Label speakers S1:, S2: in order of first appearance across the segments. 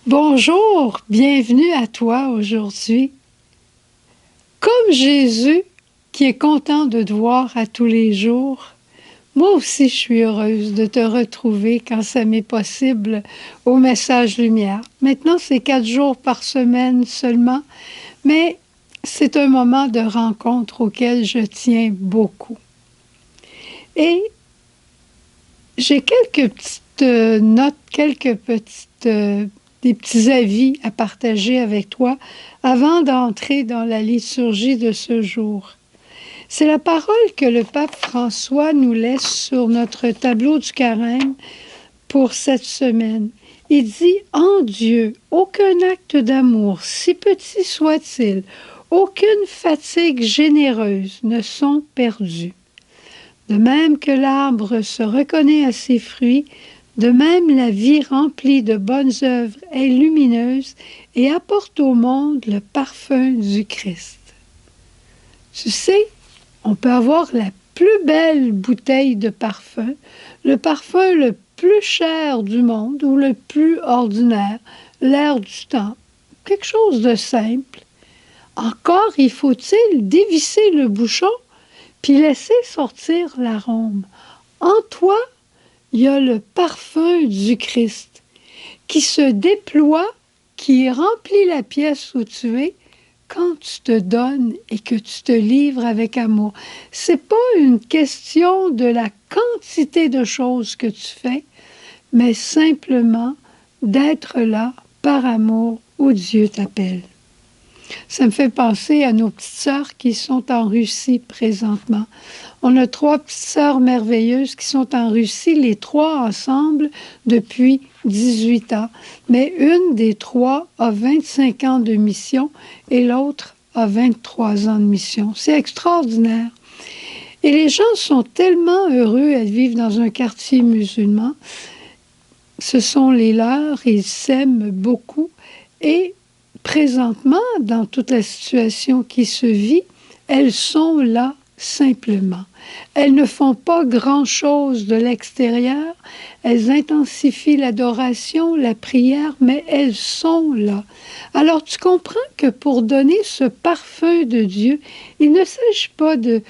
S1: Bonjour, bienvenue à toi aujourd'hui. Comme Jésus, qui est content de te voir à tous les jours, moi aussi je suis heureuse de te retrouver quand ça m'est possible au Message Lumière. Maintenant, c'est 4 jours par semaine seulement, mais c'est un moment de rencontre auquel je tiens beaucoup. Et j'ai quelques petites notes, des petits avis à partager avec toi avant d'entrer dans la liturgie de ce jour. C'est la parole que le pape François nous laisse sur notre tableau du carême pour cette semaine. Il dit « En Dieu, aucun acte d'amour, si petit soit-il, aucune fatigue généreuse ne sont perdus. De même que l'arbre se reconnaît à ses fruits, de même la vie remplie de bonnes œuvres est lumineuse et apporte au monde le parfum du Christ. » Tu sais, on peut avoir la plus belle bouteille de parfum, le parfum le plus cher du monde ou le plus ordinaire, l'air du temps, quelque chose de simple. Encore, il faut-il dévisser le bouchon puis laisser sortir l'arôme. En toi, il y a le parfum du Christ qui se déploie, qui remplit la pièce où tu es quand tu te donnes et que tu te livres avec amour. C'est pas une question de la quantité de choses que tu fais, mais simplement d'être là par amour où Dieu t'appelle. Ça me fait penser à nos petites sœurs qui sont en Russie présentement. On a 3 petites sœurs merveilleuses qui sont en Russie, les 3 ensemble depuis 18 ans. Mais une des 3 a 25 ans de mission et l'autre a 23 ans de mission. C'est extraordinaire. Et les gens sont tellement heureux à vivre dans un quartier musulman. Ce sont les leurs, ils s'aiment beaucoup. Et présentement, dans toute la situation qui se vit, elles sont là simplement. Elles ne font pas grand-chose de l'extérieur, elles intensifient l'adoration, la prière, mais elles sont là. Alors tu comprends que pour donner ce parfum de Dieu, il ne s'agit pas de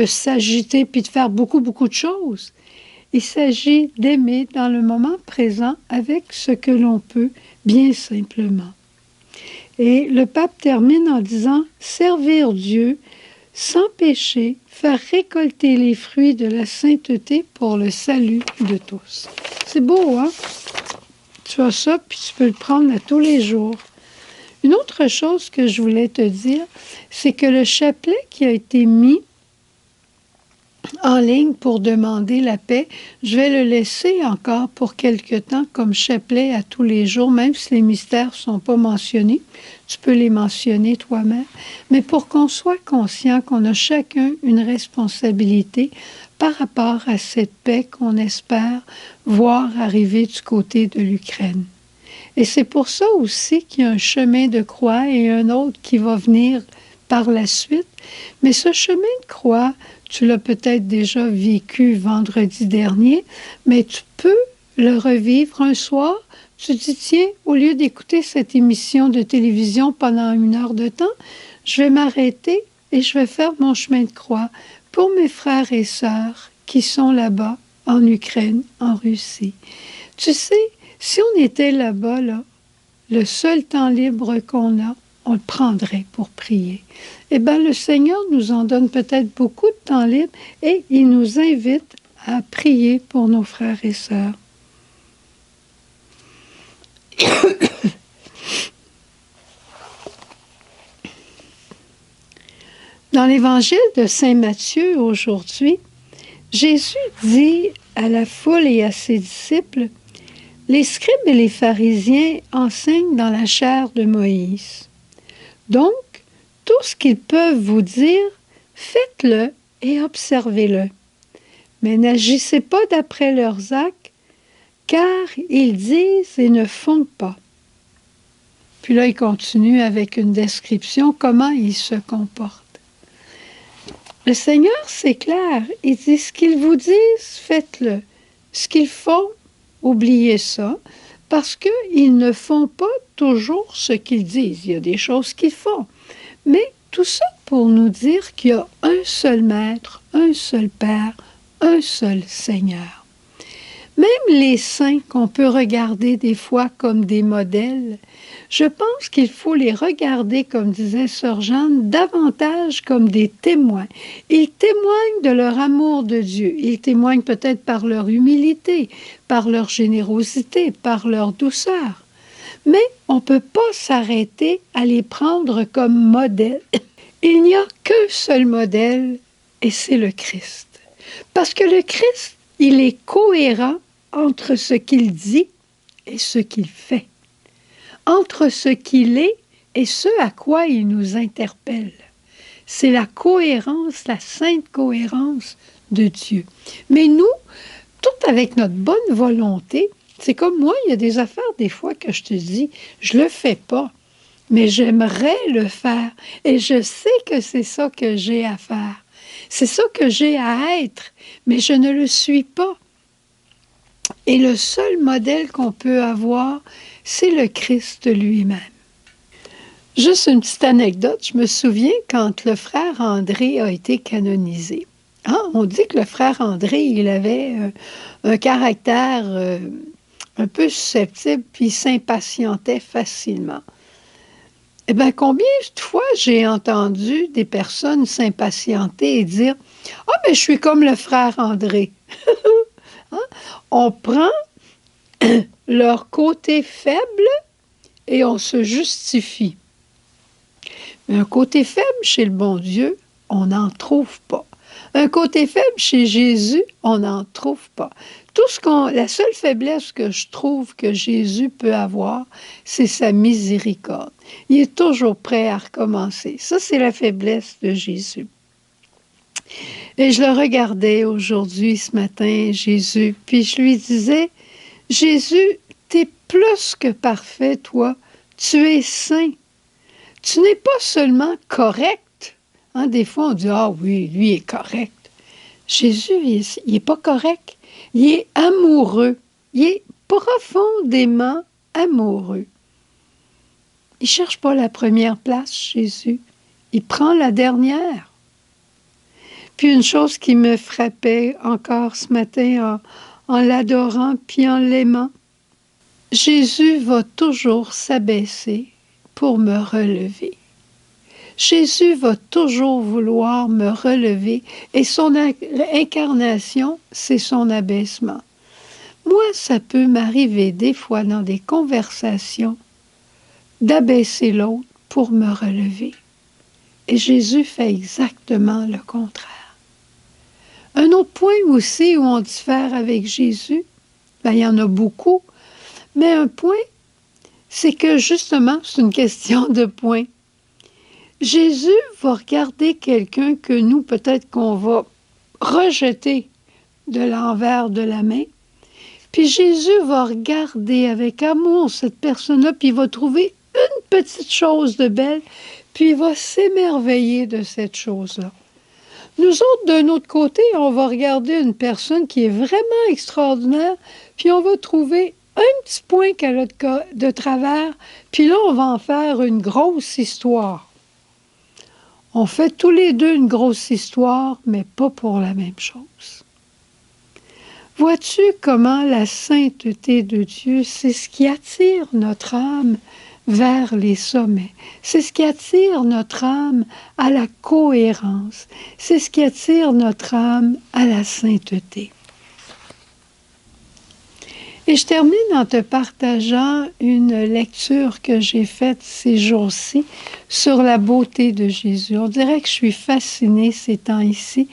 S1: s'agiter puis de faire beaucoup de choses. Il s'agit d'aimer dans le moment présent avec ce que l'on peut, bien simplement. Et le pape termine en disant « Servir Dieu sans péché, faire récolter les fruits de la sainteté pour le salut de tous. » C'est beau, hein? Tu as ça, puis tu peux le prendre à tous les jours. Une autre chose que je voulais te dire, c'est que le chapelet qui a été mis en ligne pour demander la paix, je vais le laisser encore pour quelque temps comme chapelet à tous les jours, même si les mystères ne sont pas mentionnés. Tu peux les mentionner toi-même, mais pour qu'on soit conscient qu'on a chacun une responsabilité par rapport à cette paix qu'on espère voir arriver du côté de l'Ukraine. Et c'est pour ça aussi qu'il y a un chemin de croix et un autre qui va venir par la suite. Mais ce chemin de croix, tu l'as peut-être déjà vécu vendredi dernier, mais tu peux le revivre un soir. Tu te dis, tiens, au lieu d'écouter cette émission de télévision pendant 1 heure de temps, je vais m'arrêter et je vais faire mon chemin de croix pour mes frères et sœurs qui sont là-bas, en Ukraine, en Russie. Tu sais, si on était là-bas, là, le seul temps libre qu'on a, on le prendrait pour prier. Eh bien, le Seigneur nous en donne peut-être beaucoup de temps libre et il nous invite à prier pour nos frères et sœurs. Dans l'évangile de Saint Matthieu aujourd'hui, Jésus dit à la foule et à ses disciples, « Les scribes et les pharisiens enseignent dans la chair de Moïse. Donc, tout ce qu'ils peuvent vous dire, faites-le et observez-le. Mais n'agissez pas d'après leurs actes, car ils disent et ne font pas. » Puis là, il continue avec une description, comment ils se comportent. Le Seigneur, c'est clair, il dit, ce qu'ils vous disent, faites-le. Ce qu'ils font, oubliez ça, parce qu'ils ne font pas toujours ce qu'ils disent. Il y a des choses qu'ils font. Mais tout ça pour nous dire qu'il y a un seul Maître, un seul Père, un seul Seigneur. Même les saints qu'on peut regarder des fois comme des modèles, je pense qu'il faut les regarder, comme disait Sœur Jeanne, davantage comme des témoins. Ils témoignent de leur amour de Dieu. Ils témoignent peut-être par leur humilité, par leur générosité, par leur douceur. Mais on ne peut pas s'arrêter à les prendre comme modèles. Il n'y a qu'un seul modèle, et c'est le Christ. Parce que le Christ, il est cohérent entre ce qu'il dit et ce qu'il fait, entre ce qu'il est et ce à quoi il nous interpelle. C'est la cohérence, la sainte cohérence de Dieu. Mais nous, tout avec notre bonne volonté, c'est comme moi, il y a des affaires des fois que je te dis, je le fais pas, mais j'aimerais le faire et je sais que c'est ça que j'ai à faire. C'est ça que j'ai à être, mais je ne le suis pas. Et le seul modèle qu'on peut avoir, c'est le Christ lui-même. Juste une petite anecdote, je me souviens quand le frère André a été canonisé. Hein? On dit que le frère André, il avait un caractère un peu susceptible, puis il s'impatientait facilement. Eh bien, combien de fois j'ai entendu des personnes s'impatienter et dire « Ah, mais je suis comme le frère André. » Hein? On prend leur côté faible et on se justifie. Mais un côté faible chez le bon Dieu, on n'en trouve pas. Un côté faible chez Jésus, on n'en trouve pas. La seule faiblesse que je trouve que Jésus peut avoir, c'est sa miséricorde. Il est toujours prêt à recommencer. Ça, c'est la faiblesse de Jésus. Et je le regardais aujourd'hui, ce matin, Jésus, puis je lui disais, Jésus, t'es plus que parfait, toi. Tu es saint. Tu n'es pas seulement correct. Hein, des fois, on dit, ah oui, lui est correct. Jésus, il n'est pas correct. Il est amoureux. Il est profondément amoureux. Il ne cherche pas la première place, Jésus. Il prend la dernière. Puis une chose qui me frappait encore ce matin en l'adorant puis en l'aimant, Jésus va toujours s'abaisser pour me relever. Jésus va toujours vouloir me relever et son incarnation, c'est son abaissement. Moi, ça peut m'arriver des fois dans des conversations d'abaisser l'autre pour me relever. Et Jésus fait exactement le contraire. Un autre point aussi où on diffère avec Jésus, ben, il y en a beaucoup, mais un point, c'est que justement, c'est une question de point. Jésus va regarder quelqu'un que nous, peut-être qu'on va rejeter de l'envers de la main, puis Jésus va regarder avec amour cette personne-là, puis il va trouver une petite chose de belle, puis il va s'émerveiller de cette chose-là. Nous autres, d'un autre côté, on va regarder une personne qui est vraiment extraordinaire, puis on va trouver un petit point qu'elle a de travers, puis là, on va en faire une grosse histoire. On fait tous les deux une grosse histoire, mais pas pour la même chose. Vois-tu comment la sainteté de Dieu, c'est ce qui attire notre âme vers les sommets. C'est ce qui attire notre âme à la cohérence. C'est ce qui attire notre âme à la sainteté. Et je termine en te partageant une lecture que j'ai faite ces jours-ci sur la beauté de Jésus. On dirait que je suis fascinée ces temps-ci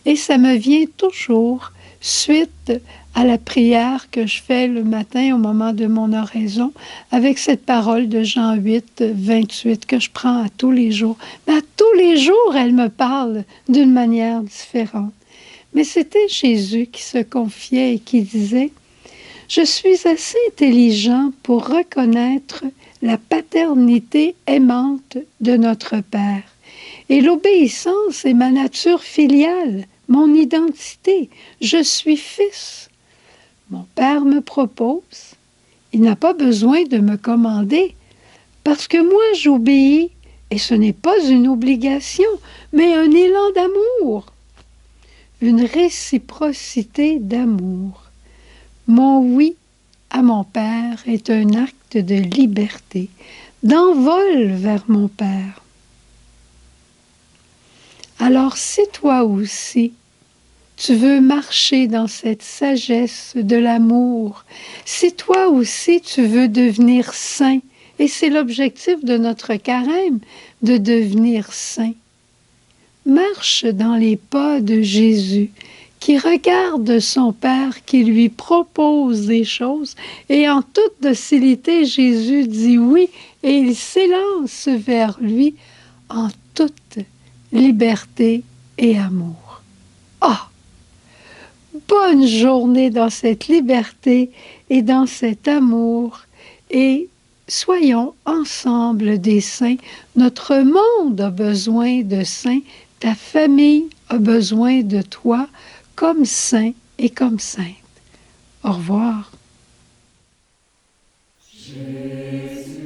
S1: et ça me vient toujours suite à la prière que je fais le matin au moment de mon oraison avec cette parole de Jean 8, 28 que je prends à tous les jours. Mais à tous les jours, elle me parle d'une manière différente. Mais c'était Jésus qui se confiait et qui disait « Je suis assez intelligent pour reconnaître la paternité aimante de notre Père. Et l'obéissance est ma nature filiale, mon identité. Je suis fils. Mon Père me propose, Il n'a pas besoin de me commander, parce que moi j'obéis, et ce n'est pas une obligation, mais un élan d'amour, une réciprocité d'amour. Mon oui à mon Père est un acte de liberté, d'envol vers mon Père. Alors si toi aussi, tu veux marcher dans cette sagesse de l'amour, si toi aussi tu veux devenir saint, et c'est l'objectif de notre carême, de devenir saint, marche dans les pas de Jésus, qui regarde son Père, qui lui propose des choses, et en toute docilité, Jésus dit oui, et il s'élance vers lui en toute liberté et amour. Ah! Bonne journée dans cette liberté et dans cet amour, et soyons ensemble des saints. Notre monde a besoin de saints, ta famille a besoin de toi comme saint et comme sainte. Au revoir.
S2: Jésus.